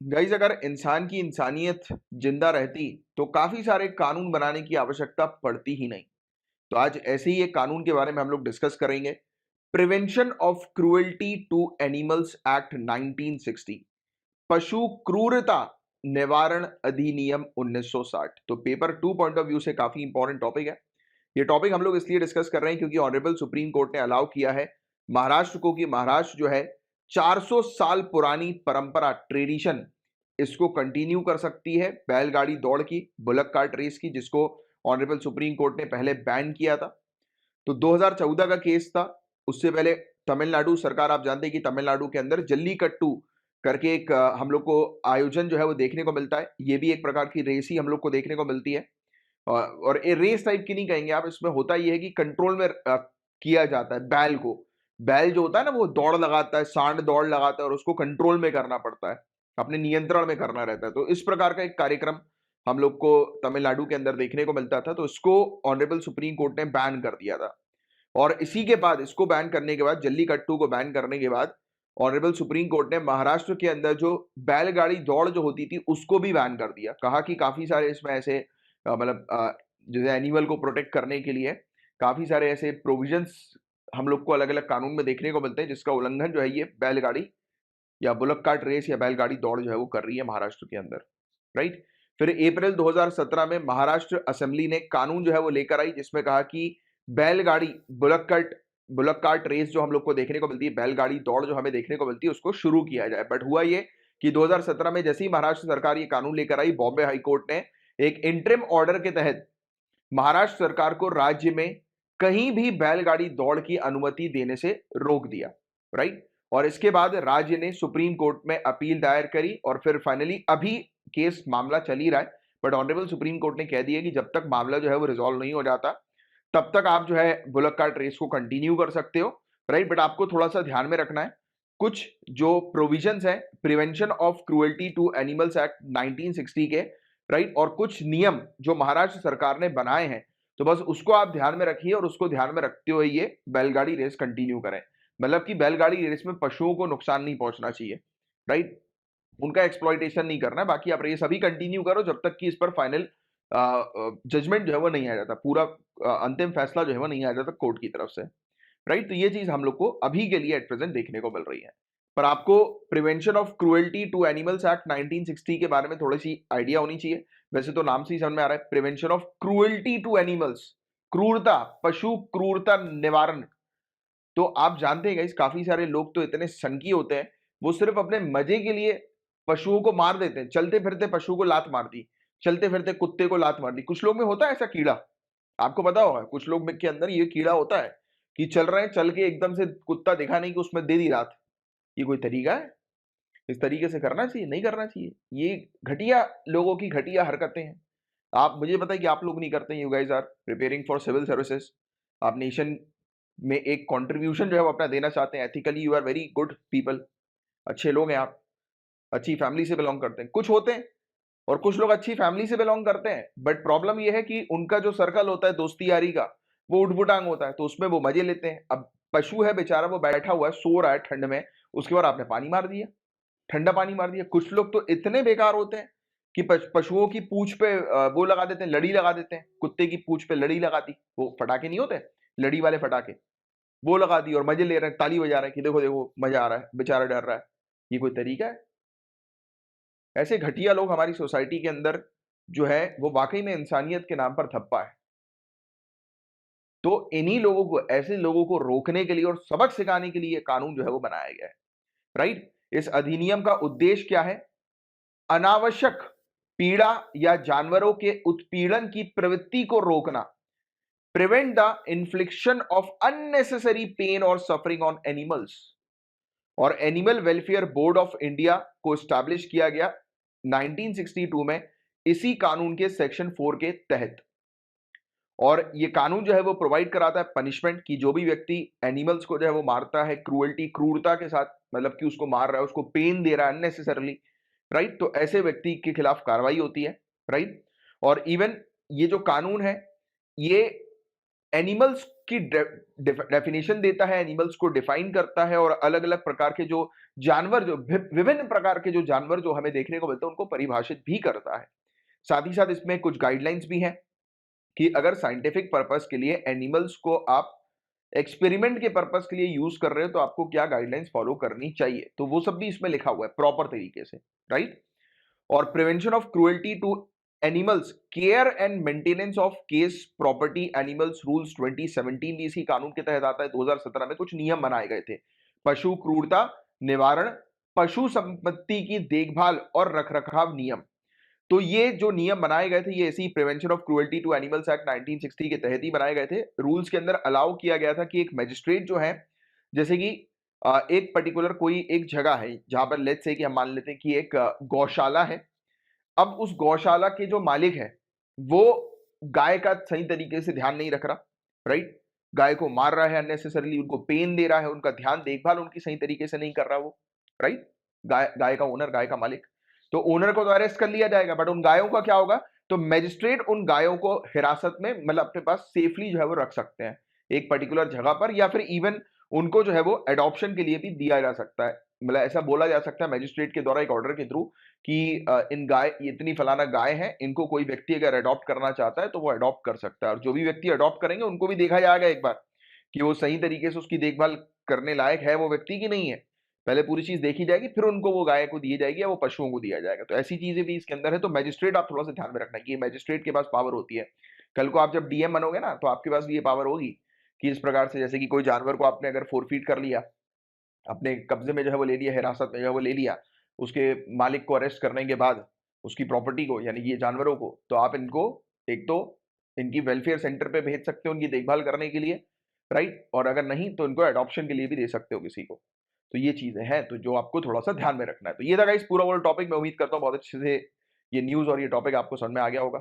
Guys, अगर इंसान की इंसानियत जिंदा रहती तो काफी सारे कानून बनाने की आवश्यकता पड़ती ही नहीं। तो आज ऐसे ही एक कानून के बारे में हम लोग डिस्कस करेंगे। Prevention of cruelty to animals act 1960, पशु क्रूरता निवारण अधिनियम 1960। तो paper two point of view से काफी इंपॉर्टेंट टॉपिक है। ये टॉपिक हम लोग इसलिए डिस्कस कर रहे हैं क्योंकि ऑनरेबल सुप्रीम कोर्ट ने अलाउ किया है महाराष्ट्र को कि महाराष्ट्र जो है 400 साल पुरानी परंपरा ट्रेडिशन इसको कंटिन्यू कर सकती है, बैलगाड़ी दौड़ की, बुलक कार्ट रेस की, जिसको ऑनरेबल सुप्रीम कोर्ट ने पहले बैन किया था। तो 2014 का केस था। उससे पहले तमिलनाडु सरकार, आप जानते हैं कि तमिलनाडु के अंदर जल्लीकट्टू करके एक हम लोग को आयोजन जो है वो देखने को मिलता है। ये भी एक प्रकार की रेस ही हम लोग को देखने को मिलती है। और ये रेस टाइप की नहीं कहेंगे आप, इसमें होता ये है कि कंट्रोल में किया जाता है बैल को। बैल जो होता है ना, वो दौड़ लगाता है, सांड दौड़ लगाता है और उसको कंट्रोल में करना पड़ता है, अपने नियंत्रण में करना रहता है। तो इस प्रकार का एक कार्यक्रम हम लोग को तमिलनाडु के अंदर देखने को मिलता था। तो इसको ऑनरेबल सुप्रीम कोर्ट ने बैन कर दिया था। और इसी के बाद, इसको बैन करने के बाद, जल्लीकट्टू को बैन करने के बाद, ऑनरेबल सुप्रीम कोर्ट ने महाराष्ट्र के अंदर जो बैलगाड़ी दौड़ जो होती थी उसको भी बैन कर दिया। कहा कि काफी सारे इसमें ऐसे मतलब जैसे एनिमल को प्रोटेक्ट करने के लिए काफी सारे ऐसे प्रोविजंस हम लोग को अलग अलग कानून में देखने को मिलते हैं, जिसका उल्लंघन जो है ये बैलगाड़ी या बुलक कार्ट रेस या बैलगाड़ी दौड़ जो है वो कर रही है महाराष्ट्र के अंदर। राइट। फिर अप्रैल 2017 में महाराष्ट्र असेंबली ने कानून जो है वो लेकर आई, जिसमें कहा कि बैलगाड़ी बुलक कार्ट रेस जो हम लोग को देखने को मिलती है, बैलगाड़ी दौड़ जो हमें देखने को मिलती है, उसको शुरू किया जाए। बट हुआ ये कि 2017 में जैसे ही महाराष्ट्र सरकार ये कानून लेकर आई, बॉम्बे हाई कोर्ट ने एक इंटरिम ऑर्डर के तहत महाराष्ट्र सरकार को राज्य में कहीं भी बैलगाड़ी दौड़ की अनुमति देने से रोक दिया। राइट। और इसके बाद राज्य ने सुप्रीम कोर्ट में अपील दायर करी और फिर फाइनली अभी केस मामला चल ही रहा है। बट ऑनरेबल सुप्रीम कोर्ट ने कह दिया कि जब तक मामला जो है वो रिजॉल्व नहीं हो जाता तब तक आप जो है बुलक कार्ट रेस को कंटिन्यू कर सकते हो। राइट। बट आपको थोड़ा सा ध्यान में रखना है कुछ जो प्रोविजंस है prevention of cruelty to animals act 1960 के। राइट। और कुछ नियम जो महाराष्ट्र सरकार ने बनाए हैं, तो बस उसको आप ध्यान में रखिए और उसको ध्यान में रखते हुए ये बैलगाड़ी रेस कंटिन्यू करें। मतलब कि बैलगाड़ी रेस में पशुओं को नुकसान नहीं पहुंचना चाहिए। राइट। उनका एक्सप्लॉइटेशन नहीं करना है। बाकी आप रेस अभी कंटिन्यू करो जब तक कि इस पर फाइनल जजमेंट जो है वो नहीं आ जाता, पूरा अंतिम फैसला जो है वो नहीं आ जाता कोर्ट की तरफ से। राइट। तो ये चीज हम लोग को अभी के लिए एट प्रेजेंट देखने को मिल रही है। पर आपको prevention of cruelty to animals act 1960 के बारे में थोड़ी सी आइडिया होनी चाहिए। वैसे तो नाम से ही समझ में आ रहा है, prevention of cruelty to animals, क्रूरता, पशु क्रूरता निवारण। तो आप जानते हैं गाइस, काफी सारे लोग तो इतने सनकी होते हैं, वो सिर्फ अपने मजे के लिए पशुओं को मार देते हैं। चलते फिरते पशु को लात मार दी, चलते फिरते कुत्ते को लात मार दी। कुछ लोग में होता है ऐसा कीड़ा, आपको पता होगा कुछ लोग के अंदर ये कीड़ा होता है कि चल रहे हैं, चल के एकदम से कुत्ता दिखा नहीं कि उसमें दे दी रात। ये कोई तरीका है? इस तरीके से करना चाहिए? नहीं करना चाहिए। ये घटिया लोगों की घटिया हरकतें हैं। आप मुझे बताइए कि आप लोग नहीं करते। You guys are preparing for civil services, आप नेशन में एक कंट्रीब्यूशन जो है वो अपना देना चाहते हैं। Ethically you are very good people, अच्छे लोग हैं आप, अच्छी फैमिली से बिलोंग करते हैं। कुछ होते हैं और कुछ लोग अच्छी फैमिली से बिलोंग करते हैं, बट प्रॉब्लम ये है कि उनका जो सर्कल होता है दोस्ती यारी का, वो उठपुटांग होता है, तो उसमें वो मजे लेते हैं। अब पशु है बेचारा, वो बैठा हुआ है, सो रहा है ठंड में, उसके बाद आपने पानी मार दिया, ठंडा पानी मार दिया। कुछ लोग तो इतने बेकार होते हैं कि पशुओं की पूंछ पे वो लगा देते हैं, लड़ी लगा देते हैं। कुत्ते की पूंछ पे लड़ी लगा दी, वो फटाके नहीं होते लड़ी वाले फटाके, वो लगा दी और मजे ले रहे हैं, ताली बजा रहे हैं कि देखो देखो मजा आ रहा है, बेचारा डर रहा है। ये कोई तरीका है? ऐसे घटिया लोग हमारी सोसाइटी के अंदर जो है वो वाकई में इंसानियत के नाम पर थप्पा है। तो इन्हीं लोगों को, ऐसे लोगों को रोकने के लिए और सबक सिखाने के लिए ये कानून जो है वो बनाया गया है। राइट। इस अधिनियम का उद्देश्य क्या है? अनावश्यक पीड़ा या जानवरों के उत्पीड़न की प्रवृत्ति को रोकना, prevent the infliction of unnecessary pain और सफरिंग ऑन एनिमल्स। और animal welfare board of India को स्टैब्लिश किया गया 1962 में इसी कानून के सेक्शन 4 के तहत। और ये कानून जो है वो प्रोवाइड कराता है पनिशमेंट की, जो भी व्यक्ति एनिमल्स को जो है वो मारता है क्रूएल्टी, क्रूरता के साथ, मतलब कि उसको मार रहा है, उसको पेन दे रहा है अननेसेसरली। राइट। तो ऐसे व्यक्ति के खिलाफ कार्रवाई होती है। राइट। और इवन ये जो कानून है ये एनिमल्स की डेफिनेशन देता है, एनिमल्स को डिफाइन करता है और अलग-अलग प्रकार के जो जानवर जो विभिन्न प्रकार के जो जानवर जो हमें देखने को मिलते हैं, उनको परिभाषित भी करता है। साथ ही साथ इसमें कुछ गाइडलाइंस भी हैं कि अगर साइंटिफिक पर्पस के लिए एनिमल्स को आप एक्सपेरिमेंट के पर्पस के लिए यूज कर रहे हो तो आपको क्या गाइडलाइंस फॉलो करनी चाहिए, तो वो सब भी इसमें लिखा हुआ है प्रॉपर तरीके से, राइट। और prevention of cruelty to animals, care and maintenance of case property animals rules 2017 भी इसी कानून के तहत आता है। 2017 में कुछ नियम बनाए गए थे। पशु क्रूरता निवारण, पशु संपत्ति की देखभाल और रखरखाव नियम। तो ये जो नियम बनाए गए थे ये इसी prevention of cruelty to animals act 1960 के तहत ही बनाए गए थे। रूल्स के अंदर अलाउ किया गया था कि एक मजिस्ट्रेट जो है, जैसे कि एक पर्टिकुलर कोई एक जगह है जहां पर लेट्स से कि हम मान लेते हैं कि एक गौशाला है। अब उस गौशाला के जो मालिक है वो गाय का सही तरीके से ध्यान नहीं रख रहा, राइट। गाय को मार रहा है अननेसेसरीली, उनको पेन दे रहा है, उनका ध्यान देखभाल उनकी सही तरीके से नहीं कर रहा वो, राइट। गाय गाय का ओनर, गाय का मालिक, तो ओनर को तो अरेस्ट कर लिया जाएगा, बट उन गायों का क्या होगा? तो मजिस्ट्रेट उन गायों को हिरासत में मतलब अपने पास सेफली जो है वो रख सकते हैं एक पर्टिकुलर जगह पर, या फिर इवन उनको जो है वो एडॉप्शन के लिए भी दिया जा सकता है। मतलब ऐसा बोला जा सकता है मजिस्ट्रेट के द्वारा एक ऑर्डर के थ्रू कि इन गाय इतनी फलाना गाय है, इनको कोई व्यक्ति अगर अडॉप्ट करना चाहता है तो वो अडॉप्ट कर सकता है। और जो भी व्यक्ति अडॉप्ट करेंगे उनको भी देखा जाएगा एक बार कि वो सही तरीके से उसकी देखभाल करने लायक है वो व्यक्ति की नहीं है। पहले पूरी चीज देखी जाएगी, फिर उनको वो गाय को दी जाएगी या वो पशुओं को दिया जाएगा। तो ऐसी चीजें भी इसके अंदर है। तो मैजिस्ट्रेट आप थोड़ा सा ध्यान में रखना कि मैजिस्ट्रेट के पास पावर होती है। कल को आप जब डीएम बनोगे ना तो आपके पास भी ये पावर होगी कि इस प्रकार से जैसे कि कोई जानवर को आपने अगर फोरफीट कर लिया, अपने कब्जे में जो है वो ले लिया, हिरासत में जो है वो ले लिया, उसके मालिक को अरेस्ट करने के बाद उसकी प्रॉपर्टी को यानी कि ये जानवरों को, तो आप इनको एक तो इनकी वेलफेयर सेंटर पे भेज सकते हो उनकी देखभाल करने के लिए, राइट। और अगर नहीं तो इनको एडॉप्शन के लिए भी दे सकते हो किसी को। तो ये चीजें हैं तो जो आपको थोड़ा सा ध्यान में रखना है। तो ये था गाइस पूरा वो टॉपिक। मैं उम्मीद करता हूँ बहुत अच्छे से ये न्यूज और ये टॉपिक आपको समझ में आ गया होगा।